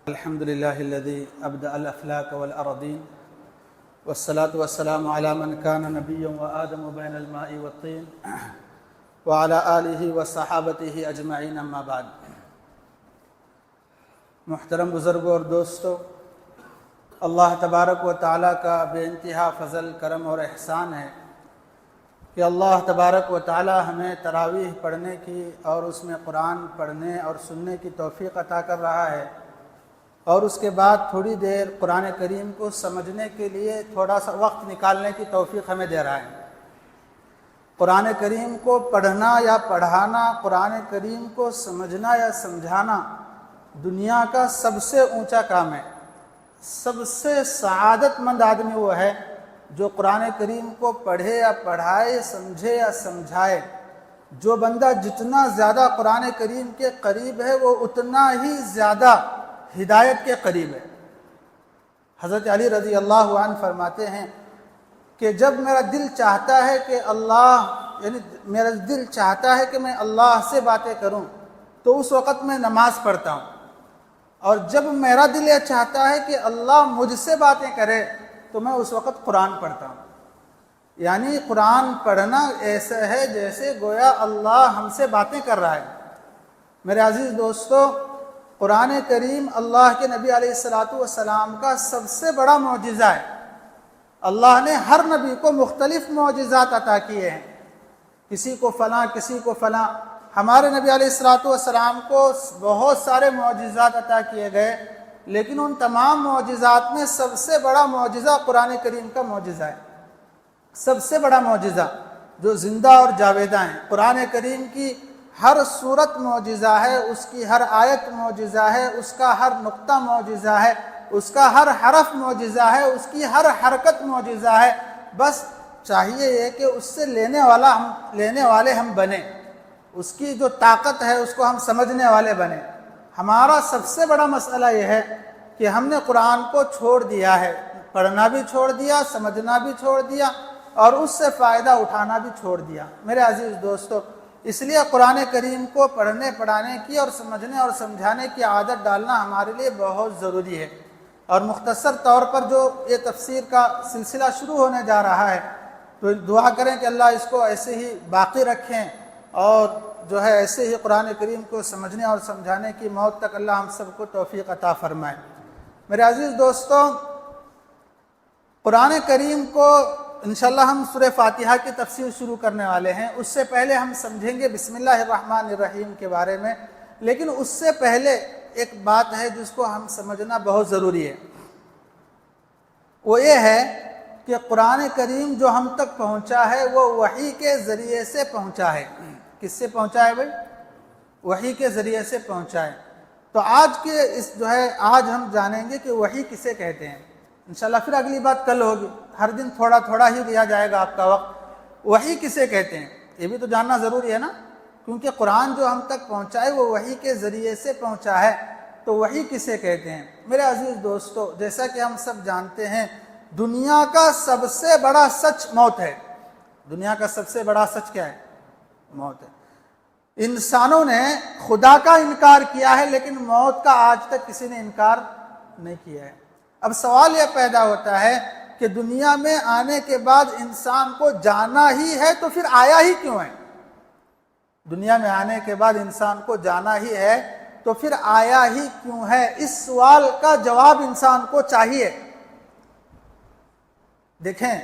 الحمد لله الذي أبدأ الأفلاك والأرضين والصلاة والسلام على من كان نبيا وآدم بين الماء والطين وعلى آله وصحابته أجمعين أما بعد. محترم بزرگوں اور دوستو، اللہ تبارک و تعالیٰ کا بے انتہا فضل، کرم اور احسان ہے کہ اللہ تبارک و تعالیٰ ہمیں تراویح پڑھنے کی اور اس میں قرآن پڑھنے اور سننے کی توفیق عطا کر رہا ہے، اور اس کے بعد تھوڑی دیر قرآن کریم کو سمجھنے کے لیے تھوڑا سا وقت نکالنے کی توفیق ہمیں دے رہا ہے۔ قرآن کریم کو پڑھنا یا پڑھانا، قرآن کریم کو سمجھنا یا سمجھانا دنیا کا سب سے اونچا کام ہے۔ سب سے سعادت مند آدمی وہ ہے جو قرآن کریم کو پڑھے یا پڑھائے، سمجھے یا سمجھائے۔ جو بندہ جتنا زیادہ قرآن کریم کے قریب ہے وہ اتنا ہی زیادہ ہدایت کے قریب ہے۔ حضرت علی رضی اللہ عنہ فرماتے ہیں کہ جب میرا دل چاہتا ہے کہ میرا دل چاہتا ہے کہ میں اللہ سے باتیں کروں تو اس وقت میں نماز پڑھتا ہوں، اور جب میرا دل یہ چاہتا ہے کہ اللہ مجھ سے باتیں کرے تو میں اس وقت قرآن پڑھتا ہوں۔ یعنی قرآن پڑھنا ایسا ہے جیسے گویا اللہ ہم سے باتیں کر رہا ہے۔ میرے عزیز دوستو، قرآن کریم اللہ کے نبی علیہ السلام کا سب سے بڑا معجزہ ہے۔ اللہ نے ہر نبی کو مختلف معجزات عطا کیے ہیں، کسی کو فلاں، کسی کو فلاں۔ ہمارے نبی علیہ السلام کو بہت سارے معجزات عطا کیے گئے، لیکن ان تمام معجزات میں سب سے بڑا معجزہ قرآن کریم کا معجزہ ہے۔ سب سے بڑا معجزہ جو زندہ اور جاویدہ ہیں۔ قرآن کریم کی ہر صورت معجزہ ہے، اس کی ہر آیت معجزہ ہے، اس کا ہر نقطہ معجزہ ہے، اس کا ہر حرف معجزہ ہے، اس کی ہر حرکت معجزہ ہے۔ بس چاہیے یہ کہ اس سے لینے والے ہم بنیں، اس کی جو طاقت ہے اس کو ہم سمجھنے والے بنیں۔ ہمارا سب سے بڑا مسئلہ یہ ہے کہ ہم نے قرآن کو چھوڑ دیا ہے، پڑھنا بھی چھوڑ دیا، سمجھنا بھی چھوڑ دیا، اور اس سے فائدہ اٹھانا بھی چھوڑ دیا۔ میرے عزیز دوستو، اس لیے قرآن کریم کو پڑھنے پڑھانے کی اور سمجھنے اور سمجھانے کی عادت ڈالنا ہمارے لیے بہت ضروری ہے۔ اور مختصر طور پر جو یہ تفسیر کا سلسلہ شروع ہونے جا رہا ہے، تو دعا کریں کہ اللہ اس کو ایسے ہی باقی رکھیں، اور جو ہے ایسے ہی قرآن کریم کو سمجھنے اور سمجھانے کی موت تک اللہ ہم سب کو توفیق عطا فرمائے۔ میرے عزیز دوستو، قرآن کریم کو انشاءاللہ ہم سورہ فاتحہ کی تفسیر شروع کرنے والے ہیں۔ اس سے پہلے ہم سمجھیں گے بسم اللہ الرحمن الرحیم کے بارے میں، لیکن اس سے پہلے ایک بات ہے جس کو ہم سمجھنا بہت ضروری ہے۔ وہ یہ ہے کہ قرآن کریم جو ہم تک پہنچا ہے وہ وحی کے ذریعے سے پہنچا ہے۔ کس سے پہنچا ہے بھائی؟ وحی کے ذریعے سے پہنچا ہے۔ تو آج ہم جانیں گے کہ وحی کسے کہتے ہیں۔ انشاءاللہ پھر اگلی بات کل ہوگی، ہر دن تھوڑا تھوڑا ہی لیا جائے گا آپ کا وقت۔ وحی کسے کہتے ہیں یہ بھی تو جاننا ضروری ہے نا، کیونکہ قرآن جو ہم تک پہنچا ہے وہ وحی کے ذریعے سے پہنچا ہے۔ تو وحی کسے کہتے ہیں؟ میرے عزیز دوستو، جیسا کہ ہم سب جانتے ہیں، دنیا کا سب سے بڑا سچ موت ہے۔ دنیا کا سب سے بڑا سچ کیا ہے؟ موت ہے۔ انسانوں نے خدا کا انکار کیا ہے، لیکن موت کا آج تک کسی نے انکار نہیں کیا ہے۔ اب سوال یہ پیدا ہوتا ہے کہ دنیا میں آنے کے بعد انسان کو جانا ہی ہے تو پھر آیا ہی کیوں ہے؟ دنیا میں آنے کے بعد انسان کو جانا ہی ہے تو پھر آیا ہی کیوں ہے؟ اس سوال کا جواب انسان کو چاہیے۔ دیکھیں،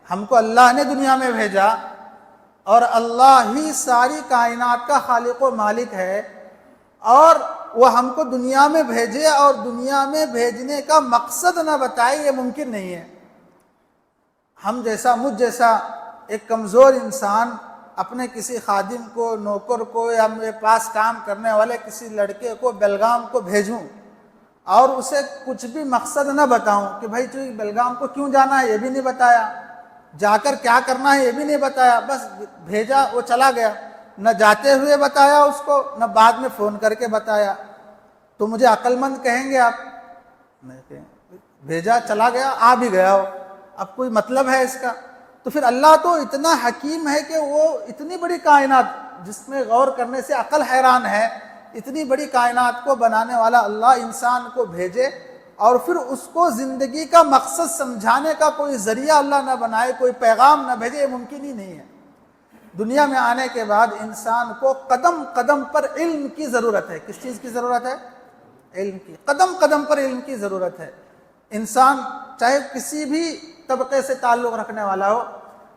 ہم کو اللہ نے دنیا میں بھیجا، اور اللہ ہی ساری کائنات کا خالق و مالک ہے، اور وہ ہم کو دنیا میں بھیجے اور دنیا میں بھیجنے کا مقصد نہ بتائے، یہ ممکن نہیں ہے۔ مجھ جیسا ایک کمزور انسان اپنے کسی خادم کو، نوکر کو، یا میرے پاس کام کرنے والے کسی لڑکے کو بیلگام کو بھیجوں اور اسے کچھ بھی مقصد نہ بتاؤں کہ بھائی تو بیلگام کو کیوں جانا ہے یہ بھی نہیں بتایا، جا کر کیا کرنا ہے یہ بھی نہیں بتایا، بس بھیجا، وہ چلا گیا، نہ جاتے ہوئے بتایا اس کو، نہ بعد میں فون کر کے بتایا، تو مجھے عقل مند کہیں گے آپ؟ نہیں کہیں، بھیجا، چلا گیا، آ بھی گیا ہو، اب کوئی مطلب ہے اس کا؟ تو پھر اللہ تو اتنا حکیم ہے کہ وہ اتنی بڑی کائنات جس میں غور کرنے سے عقل حیران ہے اتنی بڑی کائنات کو بنانے والا اللہ انسان کو بھیجے اور پھر اس کو زندگی کا مقصد سمجھانے کا کوئی ذریعہ اللہ نہ بنائے، کوئی پیغام نہ بھیجے، یہ ممکن ہی نہیں ہے۔ دنیا میں آنے کے بعد انسان کو قدم قدم پر علم کی ضرورت ہے۔ کس چیز کی ضرورت ہے؟ علم کی۔ قدم قدم پر علم کی ضرورت ہے۔ انسان چاہے کسی بھی طبقے سے تعلق رکھنے والا ہو،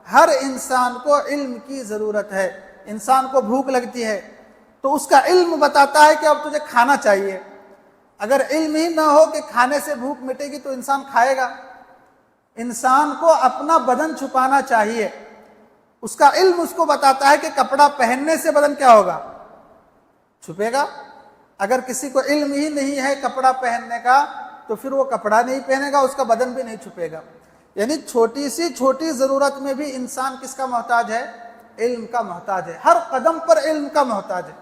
ہر انسان کو علم کی ضرورت ہے۔ انسان کو بھوک لگتی ہے تو اس کا علم بتاتا ہے کہ اب تجھے کھانا چاہیے۔ اگر علم ہی نہ ہو کہ کھانے سے بھوک مٹے گی تو انسان کھائے گا۔ انسان کو اپنا بدن چھپانا چاہیے، اس کا علم اس کو بتاتا ہے کہ کپڑا پہننے سے بدن کیا ہوگا؟ چھپے گا۔ اگر کسی کو علم ہی نہیں ہے کپڑا پہننے کا تو پھر وہ کپڑا نہیں پہنے گا، اس کا بدن بھی نہیں چھپے گا۔ یعنی چھوٹی سی چھوٹی ضرورت میں بھی انسان کس کا محتاج ہے؟ علم کا محتاج ہے۔ ہر قدم پر علم کا محتاج ہے۔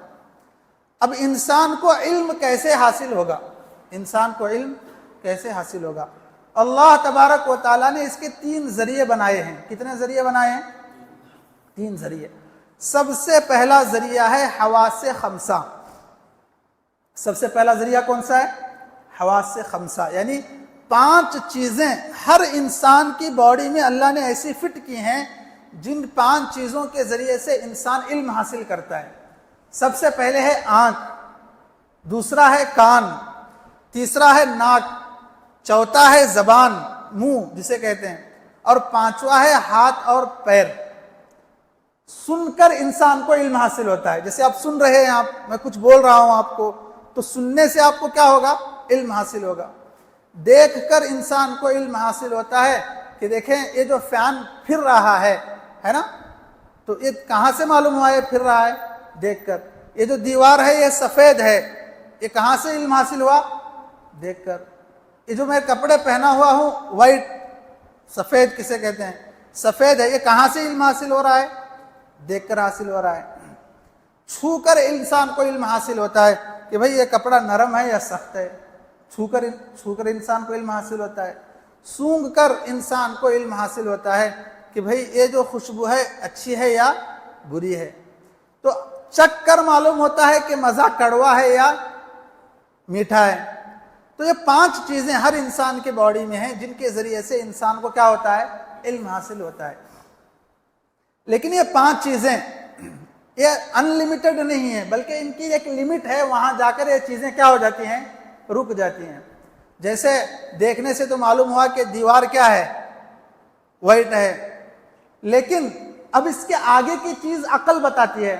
اب انسان کو علم کیسے حاصل ہوگا؟ انسان کو علم کیسے حاصل ہوگا؟ اللہ تبارک و تعالیٰ نے اس کے 3 ذریعے بنائے ہیں۔ کتنے ذریعے بنائے ہیں؟ 3 ذریعے۔ سب سے پہلا ذریعہ ہے حواس خمسہ۔ سب سے پہلا ذریعہ کون سا ہے؟ حواس خمسہ، یعنی 5 چیزیں ہر انسان کی باڈی میں اللہ نے ایسی فٹ کی ہیں جن 5 چیزوں کے ذریعے سے انسان علم حاصل کرتا ہے۔ سب سے پہلے ہے آنکھ، دوسرا ہے کان، تیسرا ہے ناک، چوتھا ہے زبان، منہ جسے کہتے ہیں، اور 5واں ہے ہاتھ اور پیر۔ سن کر انسان کو علم حاصل ہوتا ہے۔ جیسے آپ سن رہے ہیں، میں کچھ بول رہا ہوں آپ کو، تو سننے سے آپ کو کیا ہوگا؟ علم حاصل ہوگا۔ دیکھ کر انسان کو علم حاصل ہوتا ہے کہ دیکھیں یہ جو فین پھر رہا ہے نا، تو یہ کہاں سے معلوم ہوا یہ پھر رہا ہے؟ دیکھ کر۔ یہ جو دیوار ہے یہ سفید ہے، یہ کہاں سے علم حاصل ہوا؟ دیکھ کر۔ یہ جو میں کپڑے پہنا ہوا ہوں وائٹ، سفید کسے کہتے ہیں؟ سفید ہے، یہ کہاں سے علم حاصل ہو رہا ہے؟ دیکھ کر حاصل ہو رہا ہے۔ چھو کر انسان کو علم حاصل ہوتا ہے کہ بھئی یہ کپڑا نرم ہے یا سخت ہے۔ چھو کر انسان کو علم حاصل ہوتا ہے۔ سونگھ کر انسان کو علم حاصل ہوتا ہے کہ بھئی یہ جو خوشبو ہے اچھی ہے یا بری ہے۔ تو چکھ کر معلوم ہوتا ہے کہ مزہ کڑوا ہے یا میٹھا ہے۔ تو یہ 5 چیزیں ہر انسان کے باڈی میں ہیں جن کے ذریعے سے انسان کو کیا ہوتا ہے؟ علم حاصل ہوتا ہے۔ لیکن یہ 5 چیزیں یہ ان لمیٹڈ نہیں ہیں، بلکہ ان کی ایک لمٹ ہے، وہاں جا کر یہ چیزیں کیا ہو جاتی ہیں؟ رک جاتی ہیں۔ جیسے دیکھنے سے تو معلوم ہوا کہ دیوار کیا ہے؟ وائٹ ہے، لیکن اب اس کے آگے کی چیز عقل بتاتی ہے۔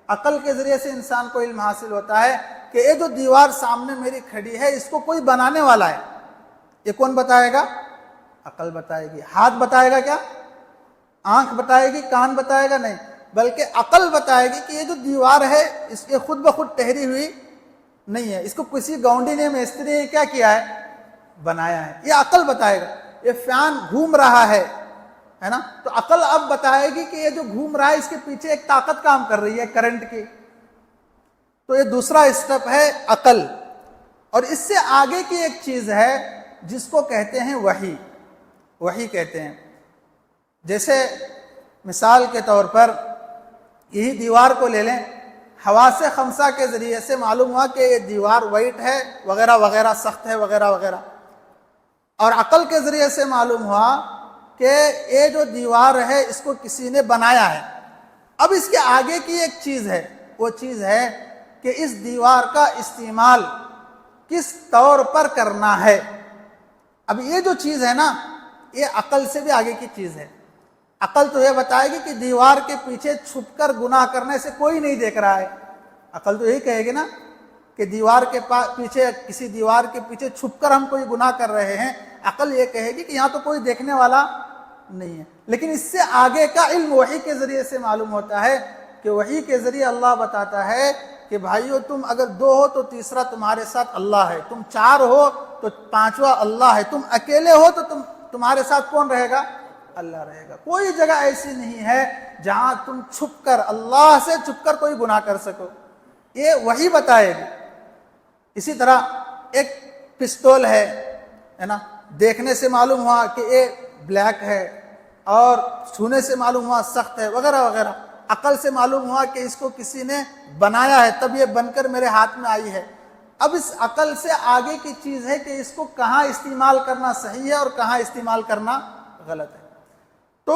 عقل کے ذریعے سے انسان کو علم حاصل ہوتا ہے کہ یہ جو دیوار سامنے میری کھڑی ہے اس کو کوئی بنانے والا ہے۔ یہ کون بتائے گا؟ عقل بتائے گی۔ ہاتھ بتائے گا کیا؟ آنکھ بتائے گی؟ کان بتائے گا؟ نہیں، بلکہ عقل بتائے گی کہ یہ جو دیوار ہے اس کے خود بخود ٹھہری ہوئی نہیں ہے، اس کو کسی گاؤنڈی نے مستری نے کیا کیا ہے؟ بنایا ہے۔ یہ عقل بتائے گا۔ یہ فین گھوم رہا ہے نا، تو عقل اب بتائے گی کہ یہ جو گھوم رہا ہے اس کے پیچھے ایک طاقت کام کر رہی ہے کرنٹ کی۔ تو یہ دوسرا اسٹیپ ہے عقل۔ اور اس سے آگے کی ایک چیز ہے جس کو کہتے ہیں وحی۔ وحی کہتے ہیں۔ جیسے مثال کے طور پر یہی دیوار کو لے لیں، حواس خمسہ کے ذریعے سے معلوم ہوا کہ یہ دیوار وائٹ ہے وغیرہ وغیرہ، سخت ہے وغیرہ وغیرہ، اور عقل کے ذریعے سے معلوم ہوا کہ یہ جو دیوار ہے اس کو کسی نے بنایا ہے۔ اب اس کے آگے کی ایک چیز ہے، وہ چیز ہے کہ اس دیوار کا استعمال کس طور پر کرنا ہے۔ اب یہ جو چیز ہے نا، یہ عقل سے بھی آگے کی چیز ہے۔ عقل تو یہ بتائے گی کہ دیوار کے پیچھے چھپ کر گناہ کرنے سے کوئی نہیں دیکھ رہا ہے۔ عقل تو یہی کہے گی نا کہ دیوار کے پیچھے، کسی دیوار کے پیچھے چھپ کر ہم کوئی گناہ کر رہے ہیں۔ عقل یہ کہے گی کہ یہاں تو کوئی دیکھنے والا نہیں ہے۔ لیکن اس سے آگے کا علم وحی کے ذریعے سے معلوم ہوتا ہے کہ وحی کے ذریعے اللہ بتاتا ہے کہ بھائیو تم اگر 2 ہو تو تیسرا تمہارے ساتھ اللہ ہے، تم 4 ہو تو 5واں اللہ ہے، تم اکیلے ہو تو تمہارے ساتھ کون رہے گا؟ اللہ رہے گا۔ کوئی جگہ ایسی نہیں ہے جہاں تم چھپ کر، اللہ سے چھپ کر کوئی گناہ کر سکو۔ یہ وحی بتائے گی۔ اسی طرح ایک پستول ہے نا، دیکھنے سے معلوم ہوا کہ یہ بلیک ہے اور چھونے سے معلوم ہوا سخت ہے وغیرہ وغیرہ، عقل سے معلوم ہوا کہ اس کو کسی نے بنایا ہے تب یہ بن کر میرے ہاتھ میں آئی ہے۔ اب اس عقل سے آگے کی چیز ہے کہ اس کو کہاں استعمال کرنا صحیح ہے اور کہاں استعمال کرنا غلط ہے۔ تو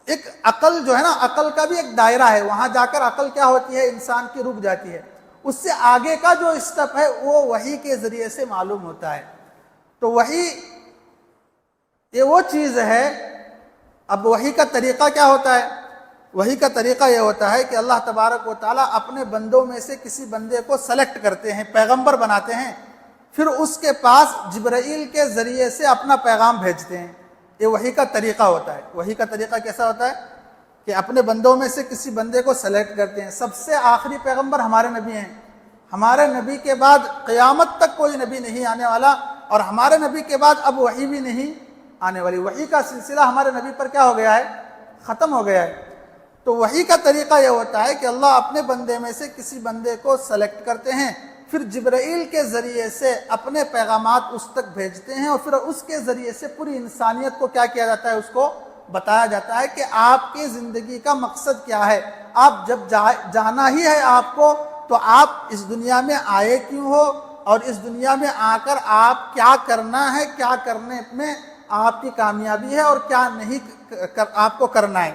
ایک عقل جو ہے نا، عقل کا بھی ایک دائرہ ہے، وہاں جا کر عقل کیا ہوتی ہے، انسان کی رک جاتی ہے۔ اس سے آگے کا جو اسٹیپ ہے وہ وحی کے ذریعے سے معلوم ہوتا ہے۔ تو وحی یہ وہ چیز ہے۔ اب وحی کا طریقہ کیا ہوتا ہے؟ وحی کا طریقہ یہ ہوتا ہے کہ اللہ تبارک و تعالیٰ اپنے بندوں میں سے کسی بندے کو سلیکٹ کرتے ہیں، پیغمبر بناتے ہیں، پھر اس کے پاس جبرائیل کے ذریعے سے اپنا پیغام بھیجتے ہیں۔ یہ وحی کا طریقہ ہوتا ہے۔ وحی کا طریقہ کیسا ہوتا ہے کہ اپنے بندوں میں سے کسی بندے کو سلیکٹ کرتے ہیں۔ سب سے آخری پیغمبر ہمارے نبی ہیں۔ ہمارے نبی کے بعد قیامت تک کوئی نبی نہیں آنے والا، اور ہمارے نبی کے بعد اب وحی بھی نہیں آنے والی۔ وحی کا سلسلہ ہمارے نبی پر کیا ہو گیا ہے؟ ختم ہو گیا ہے۔ تو وحی کا طریقہ یہ ہوتا ہے کہ اللہ اپنے بندے میں سے کسی بندے کو سلیکٹ کرتے ہیں، پھر جبرائیل کے ذریعے سے اپنے پیغامات اس تک بھیجتے ہیں، اور پھر اس کے ذریعے سے پوری انسانیت کو کیا کیا جاتا ہے، اس کو بتایا جاتا ہے کہ آپ کی زندگی کا مقصد کیا ہے۔ آپ جب جانا ہی ہے آپ کو، تو آپ اس دنیا میں آئے کیوں ہو، اور اس دنیا میں آ کر آپ کیا کرنا ہے، کیا کرنے میں آپ کی کامیابی ہے اور کیا نہیں آپ کو کرنا ہے،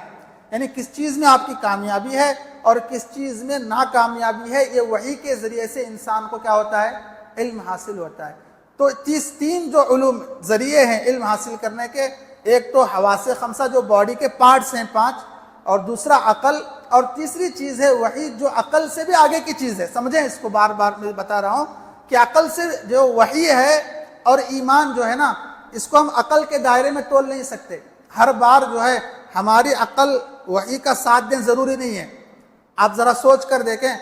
یعنی کس چیز میں آپ کی کامیابی ہے اور کس چیز میں ناکامیابی ہے۔ یہ وحی کے ذریعے سے انسان کو کیا ہوتا ہے؟ علم حاصل ہوتا ہے۔ تو تین جو علوم ذریعے ہیں علم حاصل کرنے کے، ایک تو حواس خمسہ جو باڈی کے پارٹس ہیں 5، اور دوسرا عقل، اور تیسری چیز ہے وحی جو عقل سے بھی آگے کی چیز ہے۔ سمجھیں اس کو، بار بار میں بتا رہا ہوں کہ عقل سے جو وحی ہے اور ایمان جو ہے نا، اس کو ہم عقل کے دائرے میں تول نہیں سکتے۔ ہر بار جو ہے ہماری عقل وحی کا ساتھ دیں ضروری نہیں ہے۔ آپ ذرا سوچ کر دیکھیں،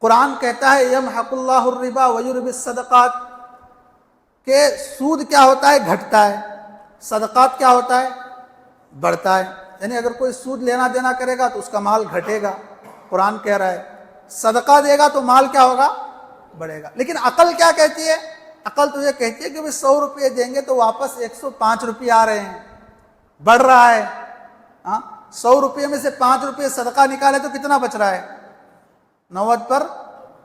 قرآن کہتا ہے یمحق اللہ الربا ویربی الصدقات، کہ سود کیا ہوتا ہے؟ گھٹتا ہے۔ صدقات کیا ہوتا ہے؟ بڑھتا ہے۔ یعنی اگر کوئی سود لینا دینا کرے گا تو اس کا مال گھٹے گا، قرآن کہہ رہا ہے۔ صدقہ دے گا تو مال کیا ہوگا؟ بڑھے گا۔ لیکن عقل کیا کہتی ہے؟ عقل تو یہ کہتی ہے کہ 100 روپئے دیں گے تو واپس 105 روپئے آ رہے ہیں، بڑھ رہا ہے۔ 100 روپئے میں سے 5 روپئے صدقہ نکالے تو کتنا بچ رہا ہے؟ 90 پر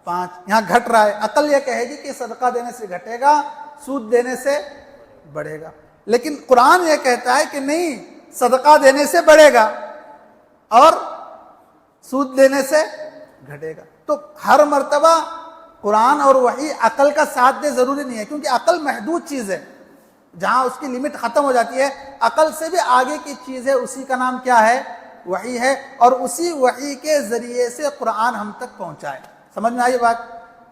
5، یہاں گھٹ رہا ہے۔ عقل یہ کہے گی کہ صدقہ دینے سے گھٹے گا، سود دینے سے بڑھے گا۔ لیکن قرآن یہ کہتا ہے کہ نہیں، صدقہ دینے سے بڑھے گا اور سود دینے سے گھٹے گا۔ تو ہر مرتبہ قرآن اور وحی عقل کا ساتھ دے ضروری نہیں ہے، کیونکہ عقل محدود چیز ہے، جہاں اس کی لمٹ ختم ہو جاتی ہے۔ عقل سے بھی آگے کی چیز ہے، اسی کا نام کیا ہے؟ وحی ہے، اور اسی وحی کے ذریعے سے قرآن ہم تک پہنچا ہے۔ سمجھ میں آئی بات؟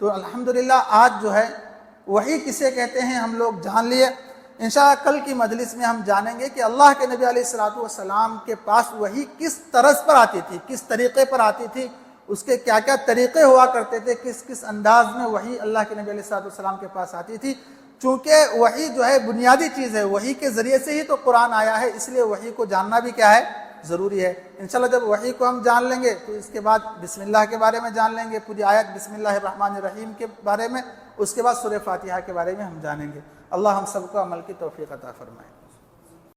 تو الحمدللہ آج جو ہے وحی کسے کہتے ہیں ہم لوگ جان لیے۔ انشاءاللہ کل کی مجلس میں ہم جانیں گے کہ اللہ کے نبی علیہ السلام کے پاس وحی کس طرز پر آتی تھی، کس طریقے پر آتی تھی، اس کے کیا کیا طریقے ہوا کرتے تھے، کس کس انداز میں وحی اللہ کے نبی علیہ السلام کے پاس آتی تھی۔ چونکہ وحی جو ہے بنیادی چیز ہے، وحی کے ذریعے سے ہی تو قرآن آیا ہے، اس لیے وحی کو جاننا بھی کیا ہے؟ ضروری ہے۔ انشاءاللہ جب وحی کو ہم جان لیں گے تو اس کے بعد بسم اللہ کے بارے میں جان لیں گے، پوری آیت بسم اللہ الرحمن الرحیم کے بارے میں، اس کے بعد سورہ فاتحہ کے بارے میں ہم جانیں گے۔ اللہ ہم سب کو عمل کی توفیق عطا فرمائے۔